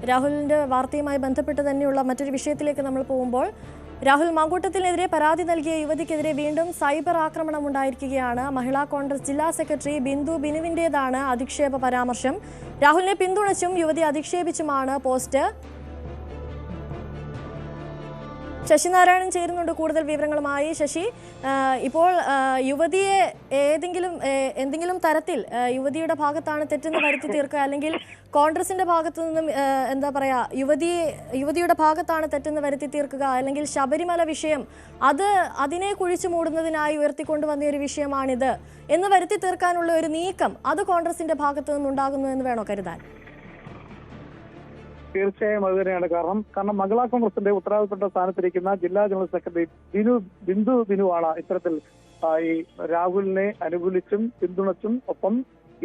രാഹുലിന്റെ വാർത്തയുമായി ബന്ധപ്പെട്ട് തന്നെയുള്ള മറ്റൊരു വിഷയത്തിലേക്ക് നമ്മൾ പോകുമ്പോൾ രാഹുൽ മാങ്കൂട്ടത്തിനെതിരെ പരാതി നൽകിയ യുവതിക്കെതിരെ വീണ്ടും സൈബർ ആക്രമണം ഉണ്ടായിരിക്കുകയാണ്. മഹിളാ കോൺഗ്രസ് ജില്ലാ സെക്രട്ടറി ബിന്ദു ബിനുവിന്റേതാണ് അധിക്ഷേപ പരാമർശം. രാഹുലിനെ പിന്തുണച്ചും യുവതി അധിക്ഷേപിച്ചുമാണ് പോസ്റ്റ്. ശശിനാരായണൻ ചേരുന്നുണ്ട് കൂടുതൽ വിവരങ്ങളുമായി. ശശി, ഇപ്പോൾ യുവതിയെ എന്തെങ്കിലും തരത്തിൽ യുവതിയുടെ ഭാഗത്താണ് തെറ്റെന്ന് വരുത്തി തീർക്കുക, അല്ലെങ്കിൽ കോൺഗ്രസിന്റെ ഭാഗത്തു നിന്നും എന്താ പറയാ യുവതിയുടെ ഭാഗത്താണ് തെറ്റെന്ന് വരുത്തി തീർക്കുക, അല്ലെങ്കിൽ ശബരിമല വിഷയം അതിനെ കുഴിച്ചു മൂടുന്നതിനായി ഉയർത്തിക്കൊണ്ടുവന്ന ഒരു വിഷയമാണിത് എന്ന് വരുത്തി തീർക്കാനുള്ള ഒരു നീക്കം അത് കോൺഗ്രസിന്റെ ഭാഗത്തു നിന്നുണ്ടാകുന്നു എന്ന് വേണോ കരുതാൻ? തീർച്ചയായും അത് തന്നെയാണ് കാരണം മഹിളാ കോൺഗ്രസിന്റെ ഉത്തരവാദിത്തപ്പെട്ട സ്ഥാനത്തിരിക്കുന്ന ജില്ലാ ജനറൽ സെക്രട്ടറി ബിന്ദു ബിനുവാണ് ഇത്തരത്തിൽ ഈ രാഹുലിനെ അനുകൂലിച്ചും പിന്തുണച്ചും ഒപ്പം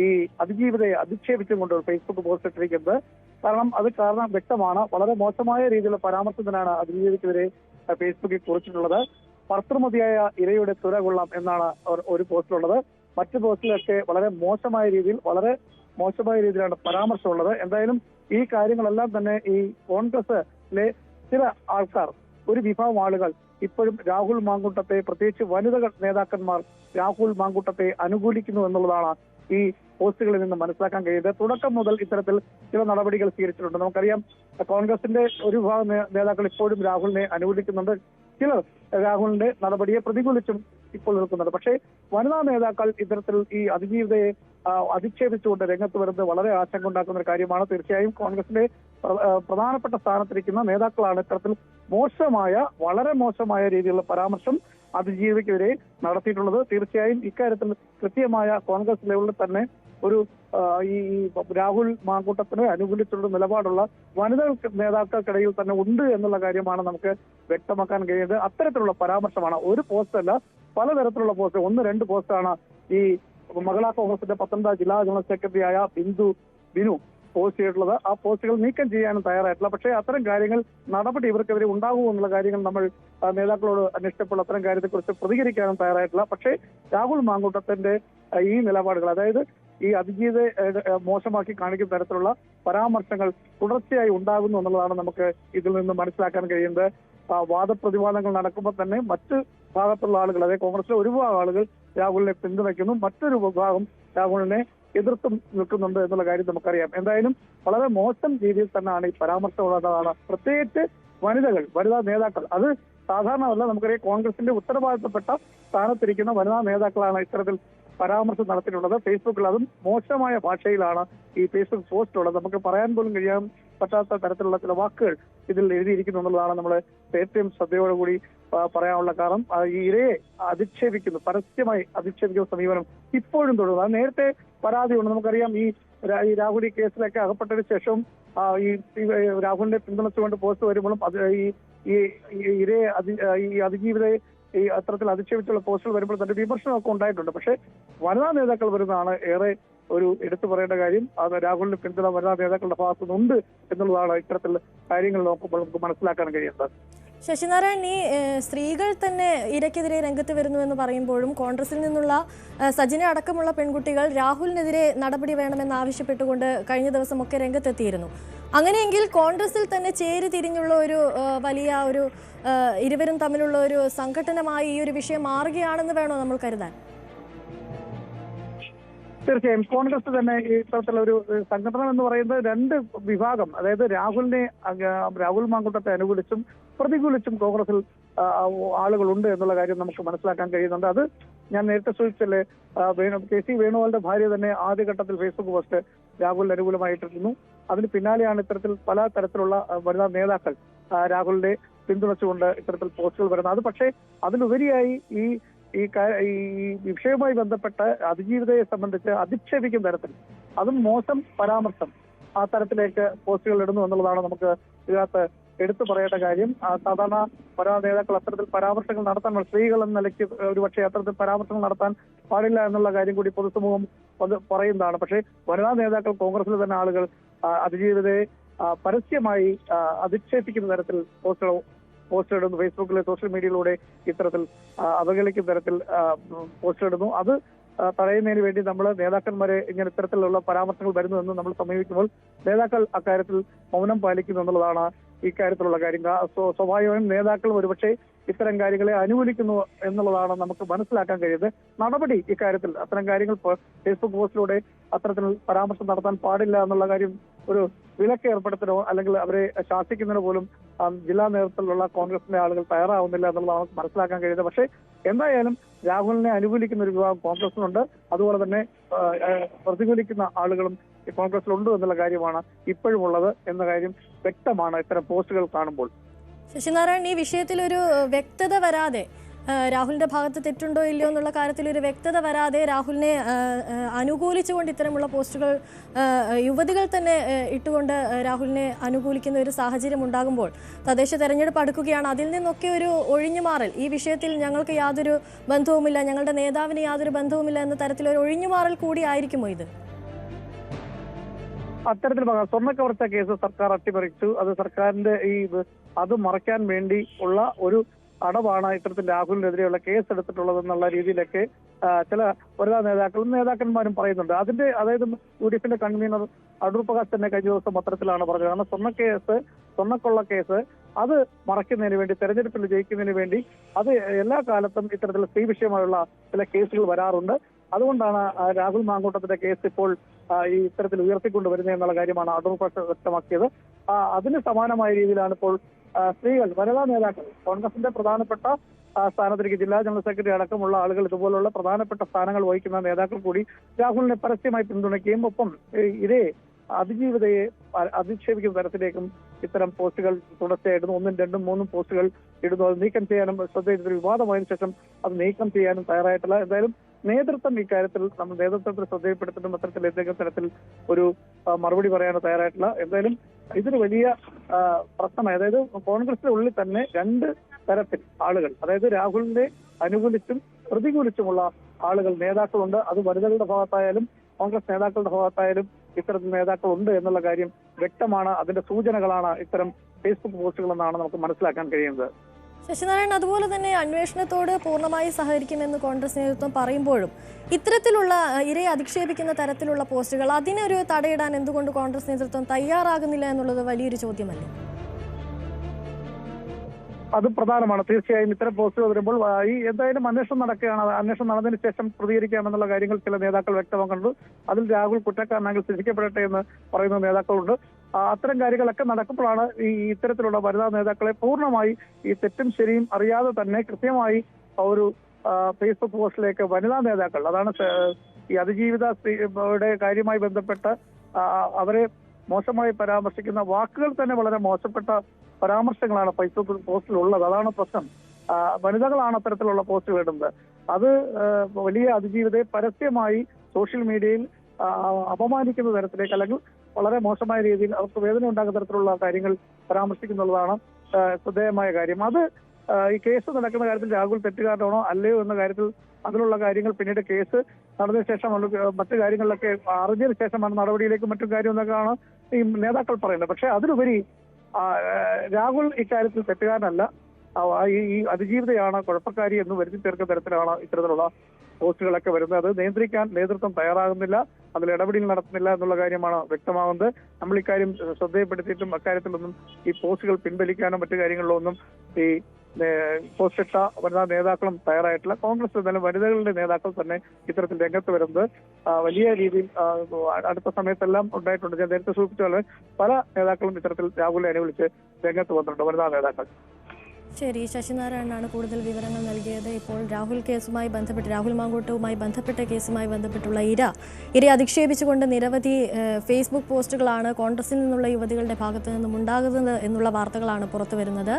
ഈ അതിജീവിതയെ അധിക്ഷേപിച്ചും കൊണ്ട് ഫേസ്ബുക്ക് പോസ്റ്റ് ഇട്ടിരിക്കുന്നത്. കാരണം വ്യക്തമാണ്, വളരെ മോശമായ രീതിയിലുള്ള പരാമർശത്തിനാണ് അതിജീവിതയ്ക്കെതിരെ ഫേസ്ബുക്കിൽ കുറിച്ചിട്ടുള്ളത്. ഭർത്തൃമതിയായ ഇരയുടെ തുര കൊള്ളാം എന്നാണ് ഒരു പോസ്റ്റിലുള്ളത്. മറ്റു പോസ്റ്റിലൊക്കെ വളരെ മോശമായ രീതിയിലാണ് പരാമർശമുള്ളത്. എന്തായാലും ഈ കാര്യങ്ങളെല്ലാം തന്നെ ഈ കോൺഗ്രസിലെ ചില ആൾക്കാർ, ഒരു വിഭാഗം ആളുകൾ ഇപ്പോഴും രാഹുൽ മാങ്കൂട്ടത്തെ, പ്രത്യേകിച്ച് വനിതാ നേതാക്കന്മാർ രാഹുൽ മാങ്കൂട്ടത്തെ അനുകൂലിക്കുന്നു എന്നുള്ളതാണ് ഈ പോസ്റ്റുകളിൽ നിന്ന് മനസ്സിലാക്കാൻ കഴിയുന്നത്. തുടക്കം മുതൽ ഇത്തരത്തിൽ ചില നടപടികൾ സ്വീകരിച്ചിട്ടുണ്ട്. നമുക്കറിയാം, കോൺഗ്രസിന്റെ ഒരു വിഭാഗം നേതാക്കൾ ഇപ്പോഴും രാഹുലിനെ അനുകൂലിക്കുന്നുണ്ട്, ചിലർ രാഹുലിന്റെ നടപടിയെ പ്രതികൂലിച്ചും ഇപ്പോൾ നിൽക്കുന്നുണ്ട്. പക്ഷേ വനിതാ നേതാക്കൾ ഇത്തരത്തിൽ ഈ അതിജീവിതയെ അധിക്ഷേപിച്ചുകൊണ്ട് രംഗത്ത് വരുന്നത് വളരെ ആശങ്ക ഉണ്ടാക്കുന്ന ഒരു കാര്യമാണ്. തീർച്ചയായും കോൺഗ്രസിന്റെ പ്രധാനപ്പെട്ട സ്ഥാനത്തിരിക്കുന്ന നേതാക്കളാണ് ഇത്തരത്തിൽ വളരെ മോശമായ രീതിയിലുള്ള പരാമർശം അതിജീവിതയ്ക്കെതിരെ നടത്തിയിട്ടുള്ളത്. തീർച്ചയായും ഇക്കാര്യത്തിൽ കൃത്യമായ കോൺഗ്രസ് ലെവലിൽ തന്നെ ഒരു ഈ രാഹുൽ മാങ്കൂട്ടത്തിനെ അനുകൂലിച്ചുള്ള നിലപാടുള്ള വനിതാ നേതാക്കൾക്കിടയിൽ തന്നെ ഉണ്ട് എന്നുള്ള കാര്യമാണ് നമുക്ക് വ്യക്തമാക്കാൻ കഴിയുന്നത്. അത്തരത്തിലുള്ള പരാമർശമാണ്, ഒരു പോസ്റ്റ് അല്ല, പലതരത്തിലുള്ള പോസ്റ്റ്, 1-2 പോസ്റ്റാണ് ഈ മഹിളാ കോൺഗ്രസിന്റെ പത്തനംതിട്ട ജില്ലാ ജനറൽ സെക്രട്ടറിയായ ബിനു പോസ്റ്റ് ചെയ്തിട്ടുള്ളത്. ആ പോസ്റ്റുകൾ നീക്കം ചെയ്യാനും തയ്യാറായിട്ടില്ല. പക്ഷേ അത്തരം കാര്യങ്ങൾ നടപടി ഇവർക്കെതിരെ ഉണ്ടാകുമോ എന്നുള്ള കാര്യങ്ങൾ നമ്മൾ നേതാക്കളോട് അന്വേഷിച്ചപ്പോൾ അത്തരം കാര്യത്തെക്കുറിച്ച് പ്രതികരിക്കാനും തയ്യാറായിട്ടില്ല. പക്ഷേ രാഹുൽ മാങ്കൂട്ടത്തിന്റെ ഈ നിലപാടുകൾ, അതായത് ഈ അതിജീവിതയെ മോശമാക്കി കാണിക്കുന്ന തരത്തിലുള്ള പരാമർശങ്ങൾ തുടർച്ചയായി ഉണ്ടാകുന്നു എന്നുള്ളതാണ് നമുക്ക് ഇതിൽ നിന്ന് മനസ്സിലാക്കാൻ കഴിയുന്നത്. വാദപ്രതിവാദങ്ങൾ നടക്കുമ്പോൾ തന്നെ മറ്റ് ഭാഗത്തുള്ള ആളുകൾ, അതായത് കോൺഗ്രസിലെ ഒരു വിഭാഗം ആളുകൾ രാഹുലിനെ പിന്തുണയ്ക്കുന്നു, മറ്റൊരു വിഭാഗം രാഹുലിനെ എതിർത്തും നിൽക്കുന്നുണ്ട് എന്നുള്ള കാര്യം നമുക്കറിയാം. എന്തായാലും വളരെ മോശം രീതിയിൽ തന്നെയാണ് ഈ പരാമർശമുള്ളതാണ്. പ്രത്യേകിച്ച് വനിതാ നേതാക്കൾ, അത് സാധാരണമല്ല, നമുക്കറിയാം കോൺഗ്രസിന്റെ ഉത്തരവാദിത്തപ്പെട്ട സ്ഥാനത്തിരിക്കുന്ന വനിതാ നേതാക്കളാണ് ഇത്തരത്തിൽ പരാമർശം നടത്തിയിട്ടുള്ളത്. ഫേസ്ബുക്കിൽ അതും മോശമായ ഭാഷയിലാണ് ഈ ഫേസ്ബുക്ക് പോസ്റ്റുള്ളത്. നമുക്ക് പറയാൻ പോലും കഴിയാൻ പറ്റാത്ത തരത്തിലുള്ള ചില വാക്കുകൾ ഇതിൽ എഴുതിയിരിക്കുന്നു എന്നുള്ളതാണ് നമ്മൾ ഏറ്റവും ശ്രദ്ധയോടുകൂടി പറയാനുള്ള കാരണം. ഈ ഇരയെ പരസ്യമായി അധിക്ഷേപിക്കുന്ന സമീപനം ഇപ്പോഴും തുടരുന്നു. അത് നേരത്തെ പരാതിയുണ്ട്. നമുക്കറിയാം, ഈ രാഹുൽ ഈ കേസിലൊക്കെ അകപ്പെട്ടതിന് ശേഷം ഈ രാഹുലിനെ പിന്തുണച്ചുകൊണ്ട് പോസ്റ്റ് വരുമ്പോഴും ഈ ഇരയെ അതിജീവിതയെ ഈ അത്തരത്തിൽ അധിക്ഷേപിച്ചുള്ള പോസ്റ്റുകൾ വരുമ്പോൾ തന്നെ വിമർശനമൊക്കെ ഉണ്ടായിട്ടുണ്ട്. പക്ഷേ വനിതാ നേതാക്കൾ വരുന്നതാണ് ഏറെ ഒരു എടുത്തു പറയേണ്ട കാര്യം. അത് രാഹുലിന് പിന്തുണ വനിതാ നേതാക്കളുടെ ഭാഗത്തുനിന്നുണ്ട് എന്നുള്ളതാണ് ഇത്തരത്തിൽ കാര്യങ്ങൾ നോക്കുമ്പോൾ നമുക്ക് മനസ്സിലാക്കാൻ കഴിയുന്നത്. ശശിനാരായൺ, ഈ സ്ത്രീകൾ തന്നെ ഇരയ്ക്കെതിരെ രംഗത്ത് വരുന്നു എന്ന് പറയുമ്പോഴും കോൺഗ്രസിൽ നിന്നുള്ള സജിന അടക്കമുള്ള പെൺകുട്ടികൾ രാഹുലിനെതിരെ നടപടി വേണമെന്നാവശ്യപ്പെട്ടുകൊണ്ട് കഴിഞ്ഞ ദിവസമൊക്കെ രംഗത്തെത്തിയിരുന്നു. അങ്ങനെയെങ്കിൽ കോൺഗ്രസിൽ തന്നെ ചേരി തിരിഞ്ഞുള്ള ഒരു വലിയ ഒരു ഇരുവരും തമ്മിലുള്ള ഒരു സംഘടനമായി ഈ ഒരു വിഷയം മാറുകയാണെന്ന് വേണോ നമ്മൾ കരുതാൻ? തീർച്ചയായും കോൺഗ്രസ് തന്നെ ഈ ഇത്തരത്തിലുള്ള ഒരു സംഘടന എന്ന് പറയുന്നത് 2 വിഭാഗം, അതായത് രാഹുൽ മാങ്കൂട്ടത്തെ അനുകൂലിച്ചും പ്രതികൂലിച്ചും കോൺഗ്രസിൽ ആളുകളുണ്ട് എന്നുള്ള കാര്യം നമുക്ക് മനസ്സിലാക്കാൻ കഴിയുന്നുണ്ട്. അത് ഞാൻ നേരത്തെ സൂചിപ്പിച്ചല്ലേ, കെ.സി. വേണുഗോപാലിന്റെ ഭാര്യ തന്നെ ആദ്യഘട്ടത്തിൽ ഫേസ്ബുക്ക് പോസ്റ്റ് രാഹുലിന് അനുകൂലമായിട്ടിരുന്നു. അതിന് പിന്നാലെയാണ് ഇത്തരത്തിൽ പല തരത്തിലുള്ള വനിതാ നേതാക്കൾ രാഹുലിനെ പിന്തുണച്ചുകൊണ്ട് ഇത്തരത്തിൽ പോസ്റ്റുകൾ വരുന്നത്. അത് പക്ഷേ അതിലുപരിയായി ഈ വിഷയവുമായി ബന്ധപ്പെട്ട് അതിജീവിതയെ സംബന്ധിച്ച് അധിക്ഷേപിക്കുന്ന തരത്തിൽ, അതും മോശം പരാമർശം, ആ തരത്തിലേക്ക് പോസ്റ്റുകൾ ഇടുന്നു എന്നുള്ളതാണ് നമുക്ക് ഇതിനകത്ത് എടുത്തു പറയേണ്ട കാര്യം. സാധാരണ വനിതാ നേതാക്കൾ അത്തരത്തിൽ പരാമർശങ്ങൾ നടത്താൻ, സ്ത്രീകൾ എന്ന നിലയ്ക്ക് ഒരുപക്ഷെ അത്തരത്തിൽ പരാമർശങ്ങൾ നടത്താൻ പാടില്ല എന്നുള്ള കാര്യം കൂടി പൊതുസമൂഹം പറയുന്നതാണ്. പക്ഷേ വനിതാ നേതാക്കൾ, കോൺഗ്രസിലെ തന്നെ ആളുകൾ അതിജീവിതയെ പരസ്യമായി അധിക്ഷേപിക്കുന്ന തരത്തിൽ പോസ്റ്റ് ഇടുന്നു. ഫേസ്ബുക്കിലെ സോഷ്യൽ മീഡിയയിലൂടെ ഇത്തരത്തിൽ അവഹേളിക്കുന്ന തരത്തിൽ പോസ്റ്റ് ഇടുന്നു. അത് തടയുന്നതിന് വേണ്ടി നമ്മൾ നേതാക്കന്മാരെ ഇങ്ങനെ ഇത്തരത്തിലുള്ള പരാമർശങ്ങൾ വരുന്നുവെന്ന് നമ്മൾ സമീപിക്കുമ്പോൾ നേതാക്കൾ അക്കാര്യത്തിൽ മൗനം പാലിക്കുന്നു എന്നുള്ളതാണ് ഇക്കാര്യത്തിലുള്ള കാര്യം. സ്വാഭാവികമായും നേതാക്കൾ ഒരുപക്ഷെ ഇത്തരം കാര്യങ്ങളെ അനുകൂലിക്കുന്നു എന്നുള്ളതാണ് നമുക്ക് മനസ്സിലാക്കാൻ കഴിയുന്നത്. നടപടി ഇക്കാര്യത്തിൽ അത്തരം കാര്യങ്ങൾ ഫേസ്ബുക്ക് പോസ്റ്റിലൂടെ അത്തരത്തിൽ പരാമർശം നടത്താൻ പാടില്ല എന്നുള്ള കാര്യം ഒരു വിലക്ക് ഏർപ്പെടുത്തണോ അല്ലെങ്കിൽ അവരെ ശാസിക്കുന്നതിനോ പോലും ജില്ലാ നേതൃത്വത്തിലുള്ള കോൺഗ്രസിന്റെ ആളുകൾ തയ്യാറാവുന്നില്ല എന്നുള്ളതാണ് നമുക്ക് മനസ്സിലാക്കാൻ കഴിയുന്നത്. പക്ഷേ എന്തായാലും രാഹുലിനെ അനുകൂലിക്കുന്ന ഒരു വിഭാഗം കോൺഗ്രസിനുണ്ട്, അതുപോലെ തന്നെ പ്രതികൂലിക്കുന്ന ആളുകളും കോൺഗ്രസിലുണ്ട് എന്നുള്ള കാര്യമാണ് ഇപ്പോഴും ഉള്ളത് എന്ന കാര്യം വ്യക്തമാണ് ഇത്തരം പോസ്റ്റുകൾ കാണുമ്പോൾ. ശശിനാരായൺ, ഈ വിഷയത്തിൽ ഒരു വ്യക്തത വരാതെ, രാഹുലിന്റെ ഭാഗത്ത് തെറ്റുണ്ടോ ഇല്ലയോ എന്നുള്ള കാര്യത്തിൽ ഒരു വ്യക്തത വരാതെ രാഹുലിനെ അനുകൂലിച്ചുകൊണ്ട് ഇത്തരമുള്ള പോസ്റ്റുകൾ യുവതികൾ തന്നെ ഇട്ടുകൊണ്ട് രാഹുലിനെ അനുകൂലിക്കുന്ന ഒരു സാഹചര്യം ഉണ്ടാകുമ്പോൾ തദ്ദേശ തെരഞ്ഞെടുപ്പ് അടുക്കുകയാണ്. അതിൽ നിന്നൊക്കെ ഒരു ഒഴിഞ്ഞുമാറൽ, ഈ വിഷയത്തിൽ ഞങ്ങൾക്ക് യാതൊരു ബന്ധവുമില്ല, ഞങ്ങളുടെ നേതാവിന് യാതൊരു ബന്ധവുമില്ല എന്ന തരത്തിലൊരു ഒഴിഞ്ഞുമാറൽ കൂടി ആയിരിക്കുമോ ഇത്? അത്തരത്തിൽ സ്വർണ്ണക്കവർച്ച കേസ് സർക്കാർ അട്ടിമറിച്ചു. അത് സർക്കാരിന്റെ അത് മറയ്ക്കാൻ വേണ്ടി ഉള്ള ഒരു അടവാണ് ഇത്തരത്തിൽ രാഹുലിനെതിരെയുള്ള കേസ് എടുത്തിട്ടുള്ളതെന്നുള്ള രീതിയിലൊക്കെ ചില വനിതാ നേതാക്കന്മാരും പറയുന്നുണ്ട്. അതായത് UDFന്റെ കൺവീനർ അടൂർ പ്രകാശ് തന്നെ കഴിഞ്ഞ ദിവസം പത്രത്തിലാണ് പറഞ്ഞത്. കാരണം സ്വർണ്ണക്കൊള്ള കേസ് അത് മറയ്ക്കുന്നതിന് വേണ്ടി, തെരഞ്ഞെടുപ്പിൽ ജയിക്കുന്നതിന് വേണ്ടി അത് എല്ലാ കാലത്തും ഇത്തരത്തിൽ സ്ത്രീ വിഷയമായുള്ള ചില കേസുകൾ വരാറുണ്ട്. അതുകൊണ്ടാണ് രാഹുൽ മാങ്കൂട്ടത്തിന്റെ കേസ് ഇപ്പോൾ ഈ ഇത്തരത്തിൽ ഉയർത്തിക്കൊണ്ടുവരുന്നത് എന്നുള്ള കാര്യമാണ് അടൂർ പ്രകാശ് വ്യക്തമാക്കിയത്. അതിന് സമാനമായ രീതിയിലാണ് ഇപ്പോൾ സ്ത്രീകൾ, വനിതാ നേതാക്കൾ, കോൺഗ്രസിന്റെ പ്രധാനപ്പെട്ട സ്ഥാനത്തിലേക്ക് ജില്ലാ ജനറൽ സെക്രട്ടറി അടക്കമുള്ള ആളുകൾ, ഇതുപോലുള്ള പ്രധാനപ്പെട്ട സ്ഥാനങ്ങൾ വഹിക്കുന്ന നേതാക്കൾ കൂടി രാഹുലിനെ പരസ്യമായി പിന്തുണയ്ക്കുകയും ഒപ്പം ഇതേ അതിജീവിതയെ അധിക്ഷേപിക്കുന്ന തരത്തിലേക്കും ഇത്തരം പോസ്റ്റുകൾ തുടർച്ചയായിരുന്നു 1, 2, 3 പോസ്റ്റുകൾ ഇടുന്നു. അത് നീക്കം ചെയ്യാനും ശ്രദ്ധയിൽ വിവാദമായതിനു ശേഷം അത് നീക്കം ചെയ്യാനും തയ്യാറായിട്ടില്ല. എന്തായാലും നേതൃത്വം ഇക്കാര്യത്തിൽ നമ്മൾ നേതൃത്വത്തിൽ ശ്രദ്ധയിൽപ്പെടുത്തിയിട്ടും അത്തരത്തിൽ എന്തെങ്കിലും തരത്തിൽ ഒരു മറുപടി പറയാനോ തയ്യാറായിട്ടില്ല. എന്തായാലും ഇതൊരു വലിയ പ്രശ്നമായി. അതായത് കോൺഗ്രസിന്റെ ഉള്ളിൽ തന്നെ 2 തരത്തിൽ ആളുകൾ, അതായത് രാഹുലിനെ അനുകൂലിച്ചും പ്രതികൂലിച്ചുമുള്ള ആളുകൾ, നേതാക്കളുണ്ട്. അത് വനിതകളുടെ ഭാഗത്തായാലും കോൺഗ്രസ് നേതാക്കളുടെ ഭാഗത്തായാലും ഇത്തരത്തിൽ നേതാക്കളുണ്ട് എന്നുള്ള കാര്യം വ്യക്തമാണ്. അതിന്റെ സൂചനകളാണ് ഇത്തരം ഫേസ്ബുക്ക് പോസ്റ്റുകൾ എന്നാണ് നമുക്ക് മനസ്സിലാക്കാൻ കഴിയുന്നത്. ശശിനാരായൺ, അതുപോലെ തന്നെ അന്വേഷണത്തോട് പൂർണ്ണമായി സഹകരിക്കുമെന്ന് കോൺഗ്രസ് നേതൃത്വം പറയുമ്പോഴും ഇത്തരത്തിലുള്ള ഇരയെ അധിക്ഷേപിക്കുന്ന തരത്തിലുള്ള പോസ്റ്റുകൾ, അതിനൊരു തടയിടാൻ എന്തുകൊണ്ട് കോൺഗ്രസ് നേതൃത്വം തയ്യാറാകുന്നില്ല എന്നുള്ളത് വലിയൊരു ചോദ്യമല്ലേ? അത് പ്രധാനമാണ്. തീർച്ചയായും ഇത്തരം പോസ്റ്റുകൾ വരുമ്പോൾ എന്തായാലും അന്വേഷണം നടക്കുകയാണ്. അന്വേഷണം നടന്നതിന് ശേഷം പ്രതികരിക്കാമെന്നുള്ള കാര്യങ്ങൾ ചില നേതാക്കൾ വ്യക്തമാക്കുന്നുണ്ട്. അതിൽ രാഹുൽ കുറ്റക്കാരനാണെങ്കിൽ ശിക്ഷിക്കപ്പെടട്ടെ എന്ന് പറയുന്ന നേതാക്കളുണ്ട്. അത്തരം കാര്യങ്ങളൊക്കെ നടക്കുമ്പോഴാണ് ഇത്തരത്തിലുള്ള വനിതാ നേതാക്കളെ പൂർണ്ണമായി ഈ തെറ്റും ശരിയും അറിയാതെ തന്നെ കൃത്യമായി ഒരു ഫേസ്ബുക്ക് പോസ്റ്റിലേക്ക് വനിതാ നേതാക്കൾ, അതാണ് ഈ അതിജീവിത സ്ത്രീയുടെ കാര്യമായി ബന്ധപ്പെട്ട് അവരെ മോശമായി പരാമർശിക്കുന്ന വാക്കുകൾ തന്നെ വളരെ മോശപ്പെട്ട പരാമർശങ്ങളാണ് ഫേസ്ബുക്ക് പോസ്റ്റിലുള്ളത്. അതാണ് പ്രശ്നം. വനിതകളാണ് അത്തരത്തിലുള്ള പോസ്റ്റുകൾ ഇടുന്നത്. അത് വലിയ അതിജീവിതയെ പരസ്യമായി സോഷ്യൽ മീഡിയയിൽ അപമാനിക്കുന്ന തരത്തിലേക്ക്, അല്ലെങ്കിൽ വളരെ മോശമായ രീതിയിൽ അവർക്ക് വേദന ഉണ്ടാകുന്ന തരത്തിലുള്ള കാര്യങ്ങൾ പരാമർശിക്കുന്നുള്ളതാണ് ശ്രദ്ധേയമായ കാര്യം. അത് ഈ കേസ് നടക്കുന്ന കാര്യത്തിൽ രാഹുൽ തെറ്റുകാരനാണോ അല്ലയോ എന്ന കാര്യത്തിൽ അതിലുള്ള കാര്യങ്ങൾ പിന്നീട് കേസ് നടന്നതിന് ശേഷം മറ്റു കാര്യങ്ങളിലൊക്കെ അറിഞ്ഞതിന് ശേഷമാണ് നടപടിയിലേക്കും മറ്റും കാര്യം എന്നൊക്കെയാണ് ഈ നേതാക്കൾ പറയുന്നത്. പക്ഷെ അതിലുപരി രാഹുൽ ഇക്കാര്യത്തിൽ തെറ്റുകാരനല്ല, ഈ അതിജീവിതയാണ് കുഴപ്പക്കാരി എന്ന് വരുത്തി തീർക്കുന്ന തരത്തിലാണ് ഇത്തരത്തിലുള്ള പോസ്റ്റുകളൊക്കെ വരുന്നത്. അത് നിയന്ത്രിക്കാൻ നേതൃത്വം തയ്യാറാകുന്നില്ല, അതിൽ ഇടപെടൽ നടത്തുന്നില്ല എന്നുള്ള കാര്യമാണ് വ്യക്തമാകുന്നത്. നമ്മൾ ഇക്കാര്യം ശ്രദ്ധയിൽപ്പെടുത്തിയിട്ടും അക്കാര്യത്തിലൊന്നും ഈ പോസ്റ്റുകൾ പിൻവലിക്കാനോ മറ്റു കാര്യങ്ങളിലോ ഒന്നും ഈ പോസ്റ്റിട്ട വനിതാ നേതാക്കളും തയ്യാറായിട്ടില്ല. കോൺഗ്രസ് എന്നാലും വനിതകളുടെ നേതാക്കൾ തന്നെ ഇത്തരത്തിൽ രംഗത്ത് വരുന്നത് വലിയ രീതിയിൽ അടുത്ത സമയത്തെല്ലാം ഉണ്ടായിട്ടുണ്ട്. ഞാൻ നേരത്തെ സൂചിപ്പിച്ച പോലെ പല നേതാക്കളും ഇത്തരത്തിൽ രാഹുലിനെ അനുകൂലിച്ച് രംഗത്ത് വന്നിട്ടുണ്ട്, വനിതാ നേതാക്കൾ. ശരി, ശശിനാരായണനാണ് കൂടുതൽ വിവരങ്ങൾ നൽകിയത്. ഇപ്പോൾ രാഹുൽ മാങ്കൂട്ടവുമായി ബന്ധപ്പെട്ട കേസുമായി ബന്ധപ്പെട്ടുള്ള ഇരയെ അധിക്ഷേപിച്ചുകൊണ്ട് നിരവധി ഫേസ്ബുക്ക് പോസ്റ്റുകളാണ് കോൺഗ്രസിൽ നിന്നുള്ള യുവതികളുടെ ഭാഗത്തു നിന്നും ഉണ്ടാകുന്നത് എന്നുള്ള വാർത്തകളാണ് പുറത്തു വരുന്നത്.